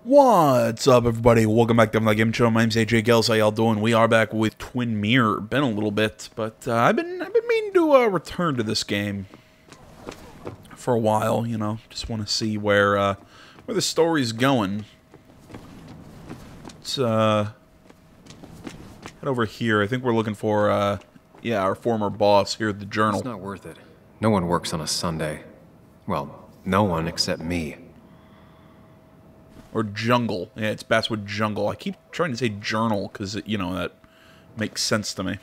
What's up, everybody? Welcome back to my game show. My name's AJ Gels. How y'all doing? We are back with Twin Mirror. Been a little bit, but I've been meaning to return to this game for a while. You know, just want to see where the story's going. Let's head over here. I think we're looking for yeah, our former boss here at the Journal. It's not worth it. No one works on a Sunday. Well, no one except me. Or Jungle. Yeah, it's Basswood Jungle. I keep trying to say Journal because, you know, that makes sense to me.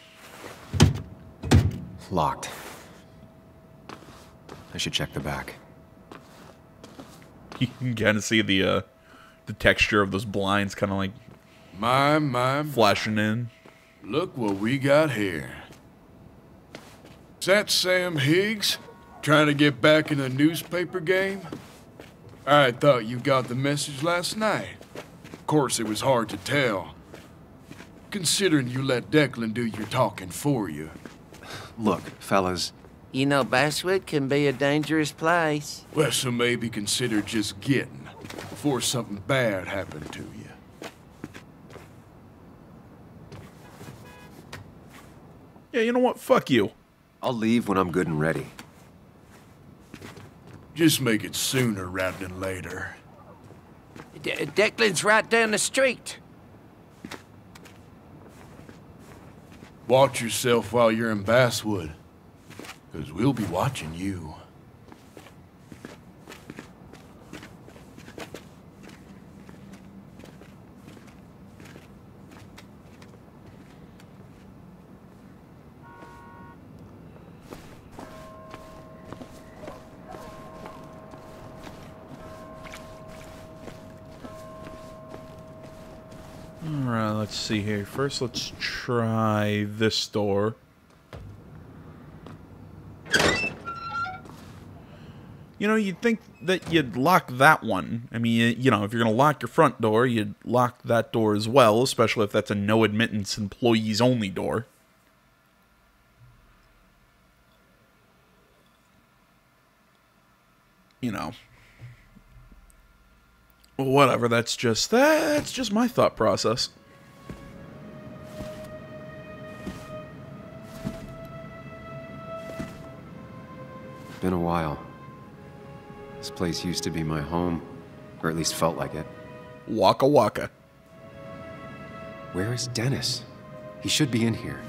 Locked. I should check the back. You can kind of see the texture of those blinds kind of like My. flashing in. Look what we got here. Is that Sam Higgs? Trying to get back in the newspaper game? I thought you got the message last night. Of course, it was hard to tell, considering you let Declan do your talking for you. Look, fellas. You know, Basswood can be a dangerous place. Well, so maybe consider just getting before something bad happened to you. Yeah, you know what? Fuck you. I'll leave when I'm good and ready. Just make it sooner rather than later. Declan's right down the street. Watch yourself while you're in Basswood, because we'll be watching you. Alright, let's see here. First, let's try this door. You know, you'd think that you'd lock that one. I mean, you know, if you're going to lock your front door, you'd lock that door as well, especially if that's a no-admittance employees-only door. You know. Whatever, that's just my thought process. Been a while. This place used to be my home, or at least felt like it. Waka waka. Where is Dennis? He should be in here.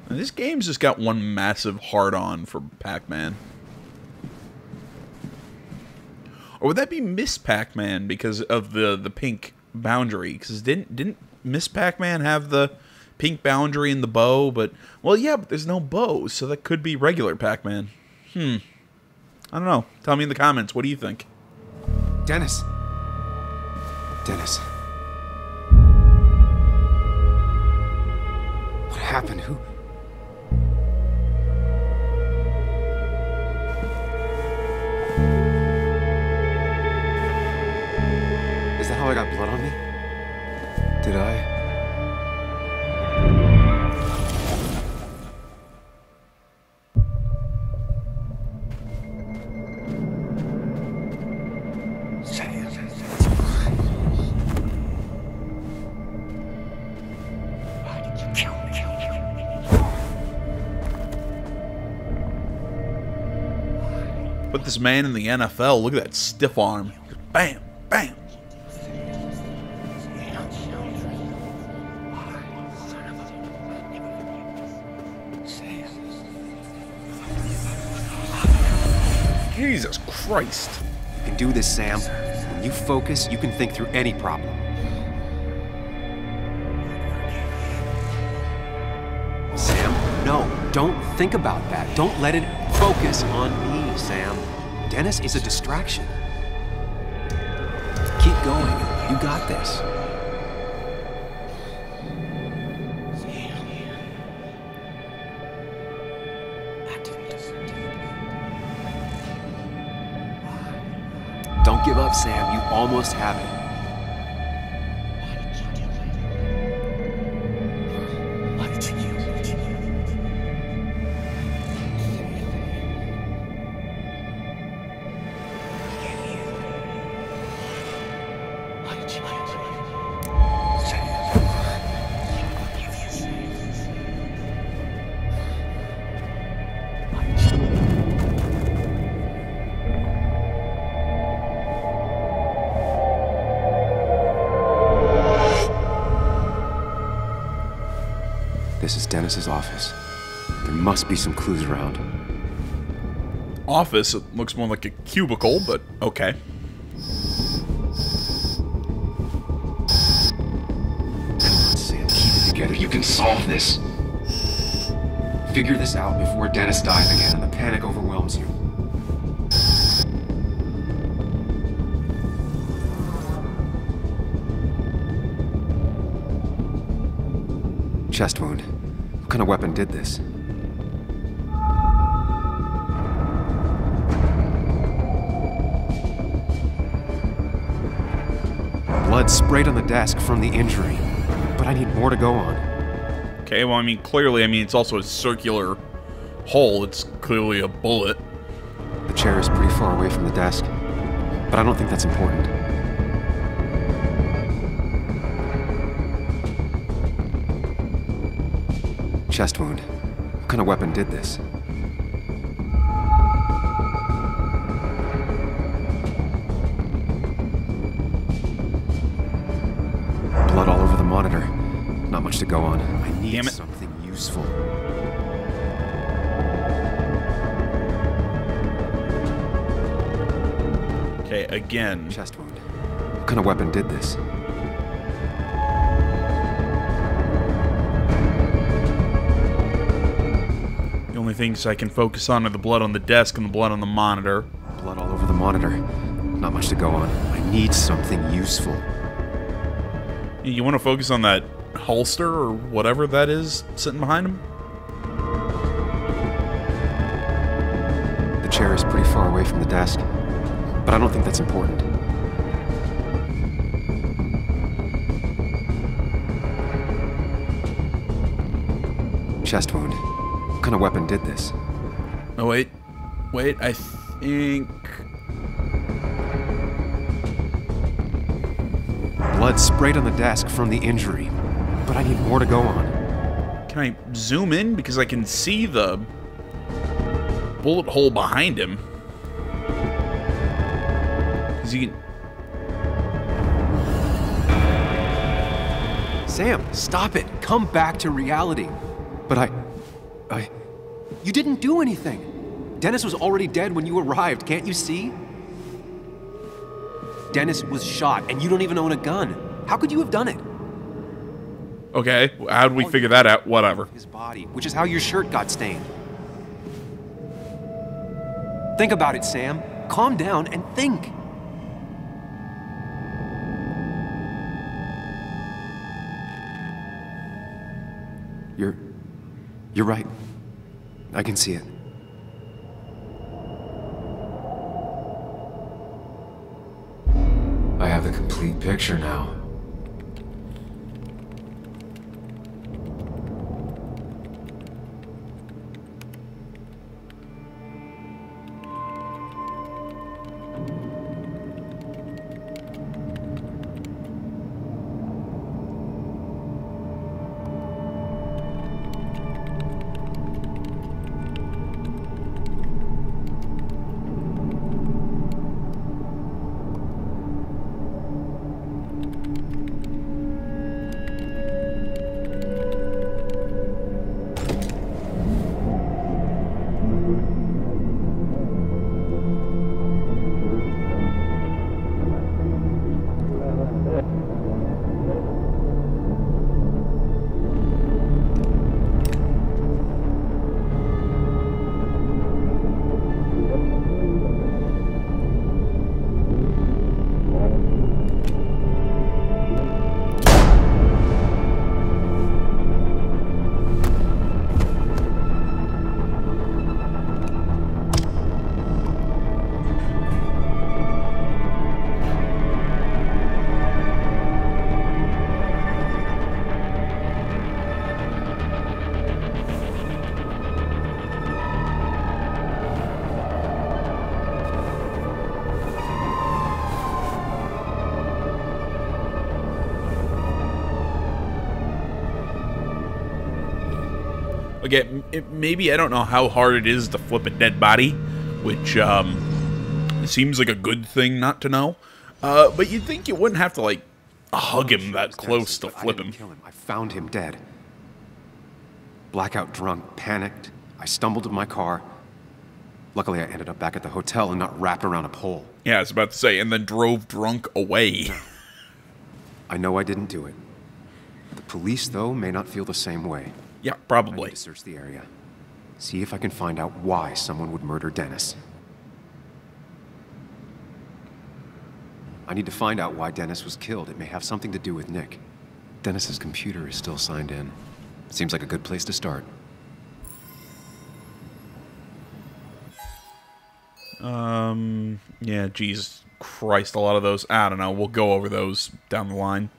And this game's just got one massive hard-on for Pac-Man. Or would that be Miss Pac-Man because of the pink boundary? Because didn't Miss Pac-Man have the pink boundary and the bow? But, well, yeah, but there's no bow, so that could be regular Pac-Man. I don't know. Tell me in the comments. What do you think? Dennis! Dennis. What happened? Who... Is that how I got blood on me? Did I? Why did you kill me? Put this man in the NFL. Look at that stiff arm. Bam, bam. Jesus Christ. You can do this, Sam. When you focus, you can think through any problem. Sam, no, don't think about that. Don't let it focus on me, Sam. Dennis is a distraction. Keep going. You got this. Don't give up, Sam. You almost have it. Why did you do it? This is Dennis's office. There must be some clues around. Office, it looks more like a cubicle, but okay. Sam, keep it together. You can solve this. Figure this out before Dennis dies again and the panic overwhelms you. Chest wound. What kind of weapon did this? Blood sprayed on the desk from the injury, but I need more to go on. Okay, well, I mean, clearly, it's also a circular hole. It's clearly a bullet. The chair is pretty far away from the desk, but I don't think that's important. Chest wound. What kind of weapon did this? Blood all over the monitor. Not much to go on. I need something useful. Okay, again. Chest wound. What kind of weapon did this? The only things I can focus on are the blood on the desk and the blood on the monitor. Blood all over the monitor. Not much to go on. I need something useful. You want to focus on that holster or whatever that is sitting behind him? The chair is pretty far away from the desk, but I don't think that's important. Chest wound. What kind of weapon did this? Oh, wait. Wait, I think... Blood sprayed on the desk from the injury, but I need more to go on. Can I zoom in? Because I can see the bullet hole behind him. Because you can... Sam, stop it. Come back to reality. But You didn't do anything. Dennis was already dead when you arrived, can't you see? Dennis was shot, and you don't even own a gun. How could you have done it? Okay, how'd we figure that out? Whatever. His body, which is how your shirt got stained. Think about it, Sam. Calm down and think. You're right. I can see it. I have the complete picture now. Okay, maybe I don't know how hard it is to flip a dead body, which seems like a good thing not to know. But you'd think you wouldn't have to like hug him that close to flip him. I found him dead. blackout drunk, panicked. I stumbled to my car. Luckily, I ended up back at the hotel and not wrapped around a pole. Yeah, I was about to say, and then drove drunk away. I know I didn't do it. The police, though, may not feel the same way. Yeah, I probably. need to search the area. See if I can find out why someone would murder Dennis. I need to find out why Dennis was killed. It may have something to do with Nick. Dennis's computer is still signed in. Seems like a good place to start. Yeah, Jesus Christ, a lot of those. I don't know. We'll go over those down the line.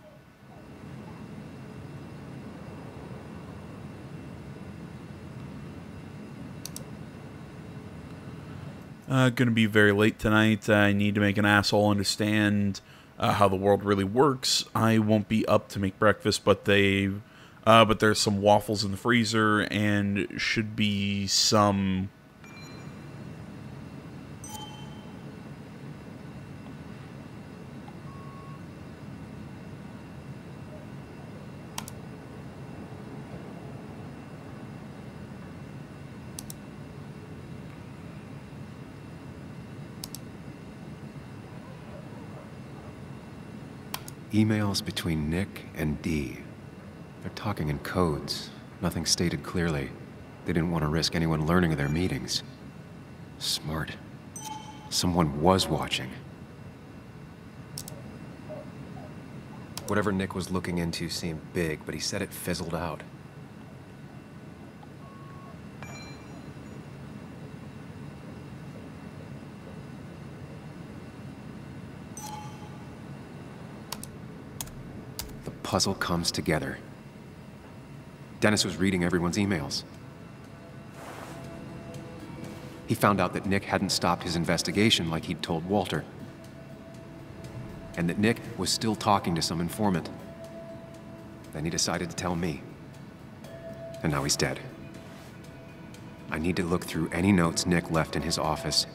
Gonna be very late tonight. I need to make an asshole understand how the world really works. I won't be up to make breakfast, but there's some waffles in the freezer and should be some. Emails between Nick and Dee. They're talking in codes. Nothing stated clearly. They didn't want to risk anyone learning of their meetings. Smart. Someone was watching. Whatever Nick was looking into seemed big, but he said it fizzled out. Puzzle comes together. Dennis was reading everyone's emails. He found out that Nick hadn't stopped his investigation like he'd told Walter. And that Nick was still talking to some informant. Then he decided to tell me. And now he's dead. I need to look through any notes Nick left in his office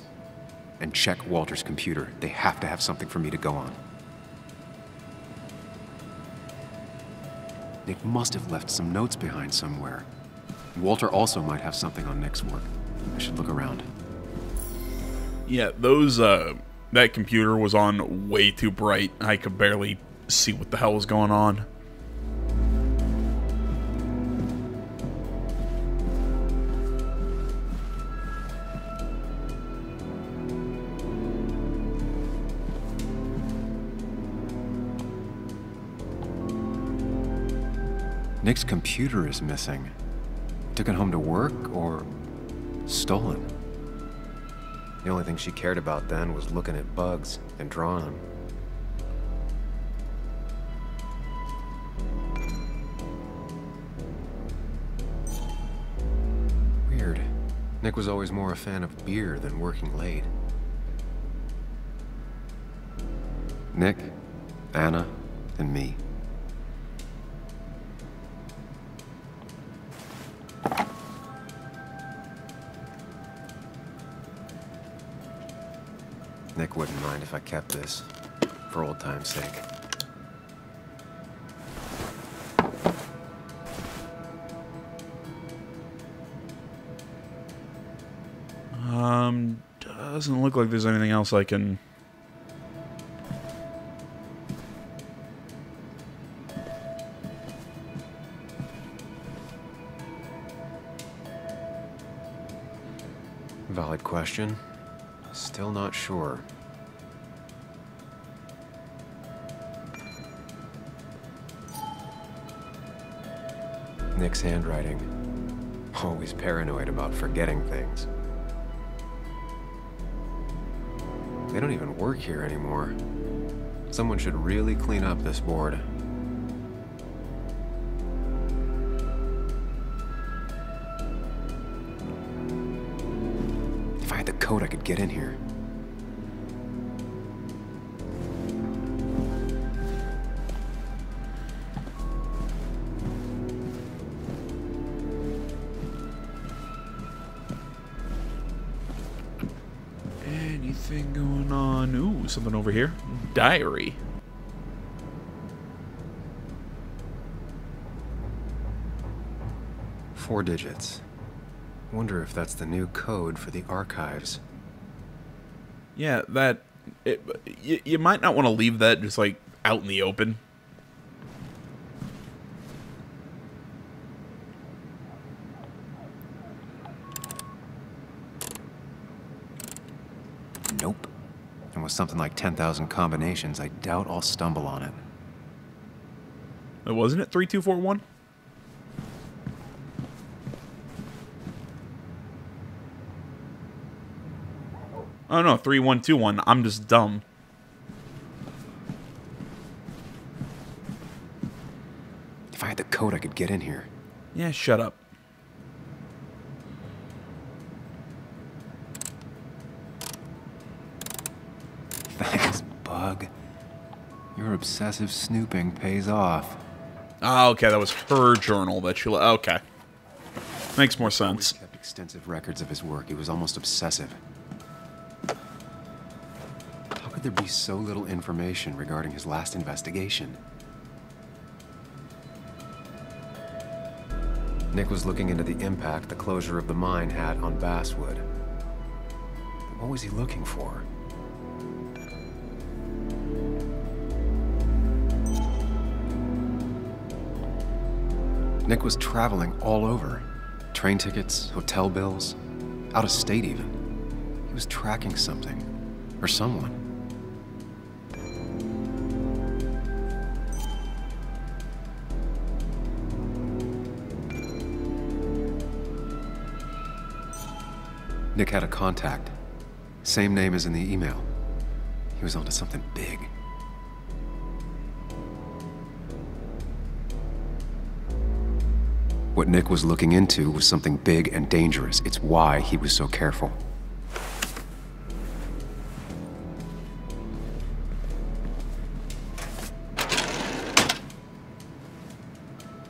and check Walter's computer. They have to have something for me to go on. Nick must have left some notes behind somewhere. Walter also might have something on Nick's work. I should look around. Yeah, those, that computer was on way too bright. I could barely see what the hell was going on. Nick's computer is missing. Took it home to work or stolen? The only thing she cared about then was looking at bugs and drawing them. Weird. Nick was always more a fan of beer than working late. Nick, Anna, and me. Nick wouldn't mind if I kept this, for old time's sake. Doesn't look like there's anything else I can... Valid question. Still not sure. Nick's handwriting. Always paranoid about forgetting things. They don't even work here anymore. Someone should really clean up this board. If I had the code, I could get in here. Anything going on? Ooh, something over here. Diary. 4 digits. Wonder if that's the new code for the archives. Yeah, you might not want to leave that just like out in the open. Nope. And with something like 10,000 combinations, I doubt I'll stumble on it. Wasn't it 3241? Oh no, 3121. I'm just dumb. If I had the code, I could get in here. Yeah, shut up. Thanks, Bug. Your obsessive snooping pays off. Oh, okay, that was her journal that she... Okay. Makes more sense. He kept extensive records of his work. He was almost obsessive. How could there be so little information regarding his last investigation? Nick was looking into the impact the closure of the mine had on Basswood. What was he looking for? Nick was traveling all over. Train tickets, hotel bills, out of state even. He was tracking something, or someone. Nick had a contact. Same name as in the email. He was onto something big. What Nick was looking into was something big and dangerous. It's why he was so careful.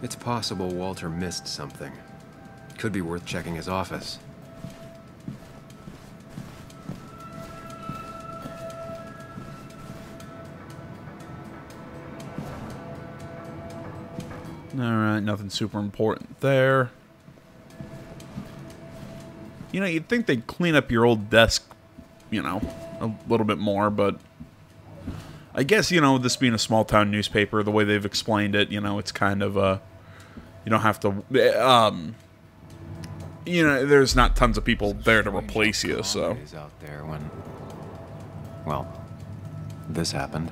It's possible Walter missed something. Could be worth checking his office. Alright, nothing super important there. You know, you'd think they'd clean up your old desk, you know, a little bit more, but... I guess, you know, this being a small-town newspaper, the way they've explained it, you know, it's kind of, you don't have to, you know, there's not tons of people there to replace you, so... Out there when, well, this happened.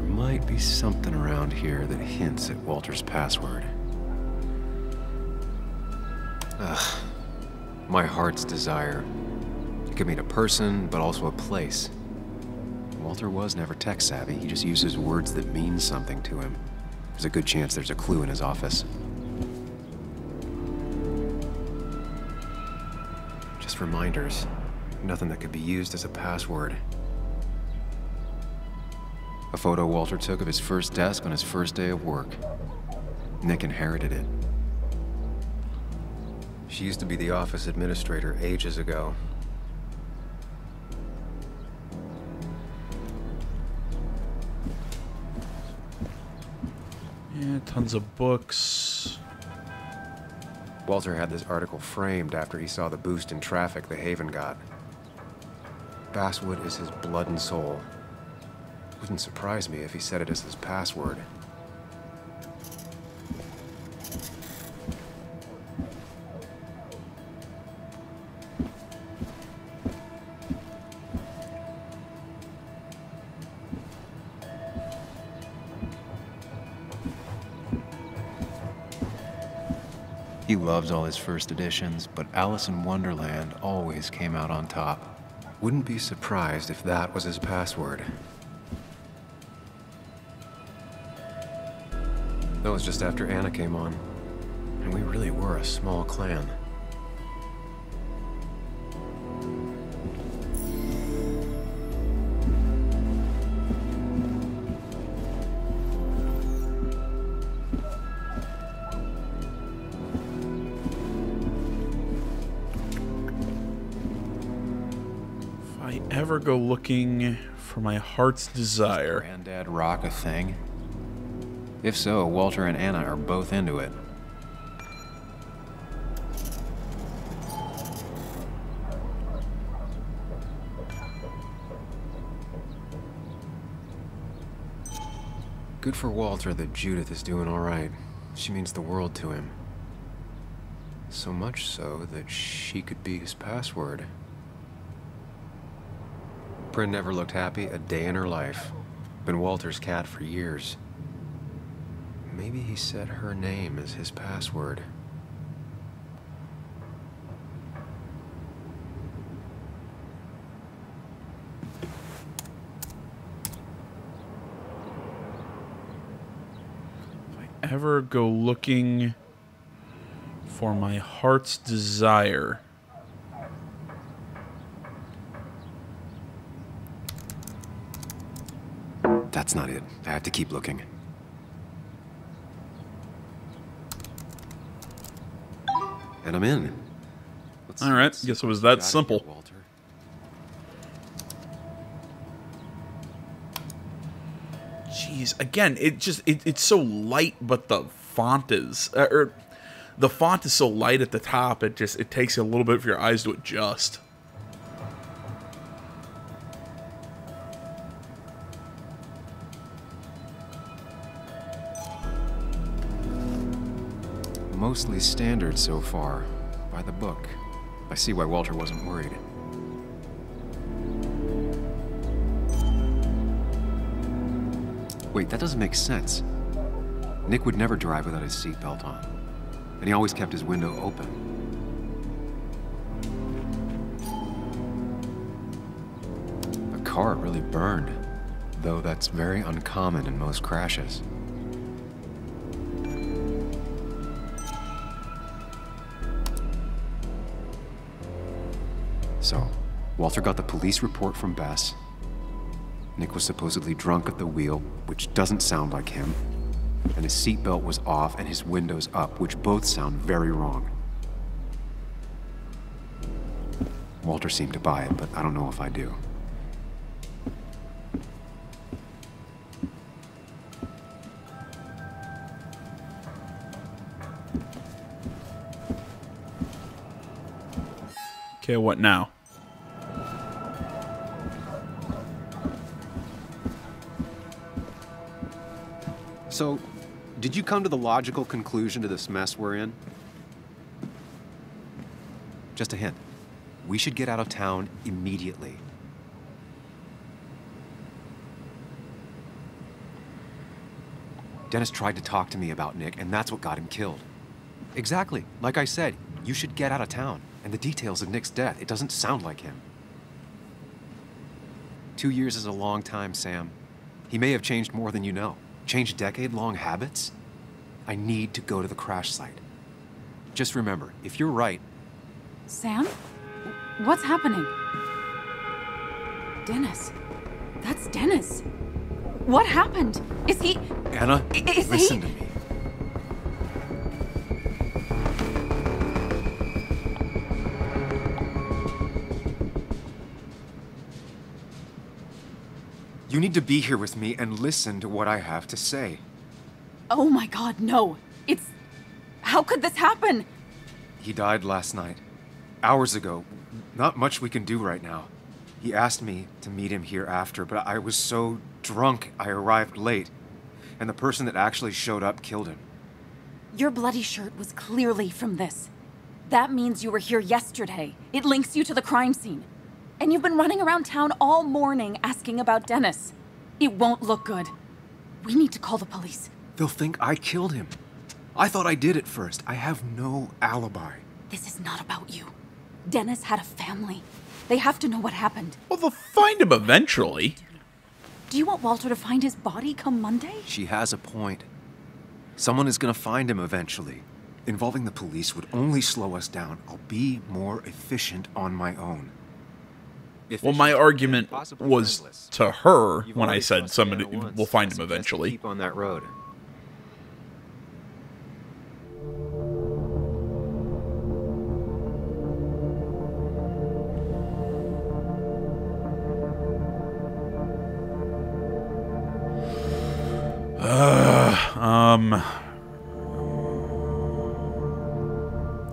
Might be something around here that hints at Walter's password. Ugh. My heart's desire. It could mean a person, but also a place. Walter was never tech-savvy. He just uses words that mean something to him. There's a good chance there's a clue in his office. Just reminders. Nothing that could be used as a password. A photo Walter took of his first desk on his first day of work. Nick inherited it. She used to be the office administrator ages ago. Yeah, tons of books. Walter had this article framed after he saw the boost in traffic the Haven got. Basswood is his blood and soul. Wouldn't surprise me if he said it as his password. He loves all his first editions, but Alice in Wonderland always came out on top. Wouldn't be surprised if that was his password. That was just after Anna came on, and we really were a small clan. ever go looking for my heart's desire? Granddad rock a thing? If so, Walter and Anna are both into it. Good for Walter that Judith is doing all right. She means the world to him. So much so that she could be his password. Bryn never looked happy a day in her life. Been Walter's cat for years. Maybe he set her name as his password. Ever go looking for my heart's desire? That's not it. I have to keep looking. And I'm in. All right, guess it was that simple. Walter. Jeez, again, it's so light, but the font is the font is so light at the top. It takes a little bit for your eyes to adjust. Mostly standard so far. By the book. I see why Walter wasn't worried. Wait, that doesn't make sense. Nick would never drive without his seatbelt on. And he always kept his window open. The car really burned. Though that's very uncommon in most crashes. So, Walter got the police report from Bess. Nick was supposedly drunk at the wheel, which doesn't sound like him. And his seatbelt was off and his windows up, which both sound very wrong. Walter seemed to buy it, but I don't know if I do. Okay, what now? So, did you come to the logical conclusion to this mess we're in? Just a hint. We should get out of town immediately. Dennis tried to talk to me about Nick, and that's what got him killed. Exactly. Like I said, you should get out of town. And the details of Nick's death, it doesn't sound like him. 2 years is a long time, Sam. He may have changed more than you know. Changed decade-long habits? I need to go to the crash site. Just remember, if you're right... Sam? What's happening? Dennis. That's Dennis. What happened? Is he... Anna, listen to me. You need to be here with me and listen to what I have to say. Oh my God, no. It's... How could this happen? He died last night. Hours ago. Not much we can do right now. He asked me to meet him here after, but I was so drunk I arrived late. And the person that actually showed up killed him. Your bloody shirt was clearly from this. That means you were here yesterday. It links you to the crime scene. And you've been running around town all morning asking about Dennis. It won't look good. We need to call the police. They'll think I killed him. I thought I did at first. I have no alibi. This is not about you. Dennis had a family. They have to know what happened. Well, they'll find him eventually. Do you want Walter to find his body come Monday? She has a point. Someone is gonna find him eventually. Involving the police would only slow us down. I'll be more efficient on my own. Well, my argument was to her when I said somebody will find him eventually. Keep on that road.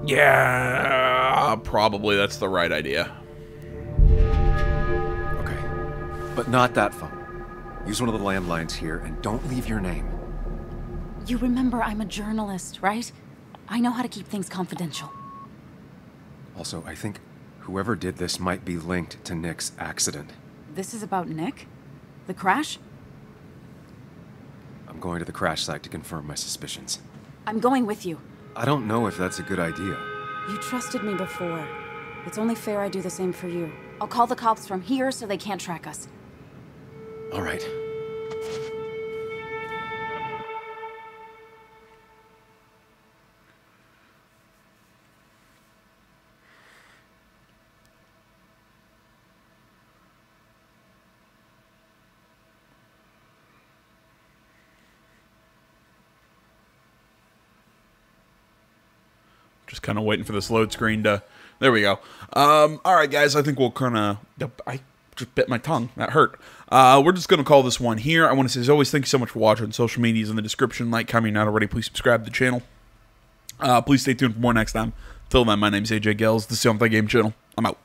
Yeah, probably that's the right idea. Okay. But not that phone. Use one of the landlines here and don't leave your name. You remember I'm a journalist, right? I know how to keep things confidential. Also, I think whoever did this might be linked to Nick's accident. This is about Nick? The crash? I'm going to the crash site to confirm my suspicions. I'm going with you. I don't know if that's a good idea. You trusted me before. It's only fair I do the same for you. I'll call the cops from here so they can't track us. All right. Just kind of waiting for this load screen to... There we go. All right, guys. I think we'll kind of... I just bit my tongue. That hurt. We're just going to call this one here. I want to say, as always, thank you so much for watching. Social media's in the description. Like, comment, not already. Please subscribe to the channel. Please stay tuned for more next time. Till then, my name's AJ Gels. This is the On The Game channel. I'm out.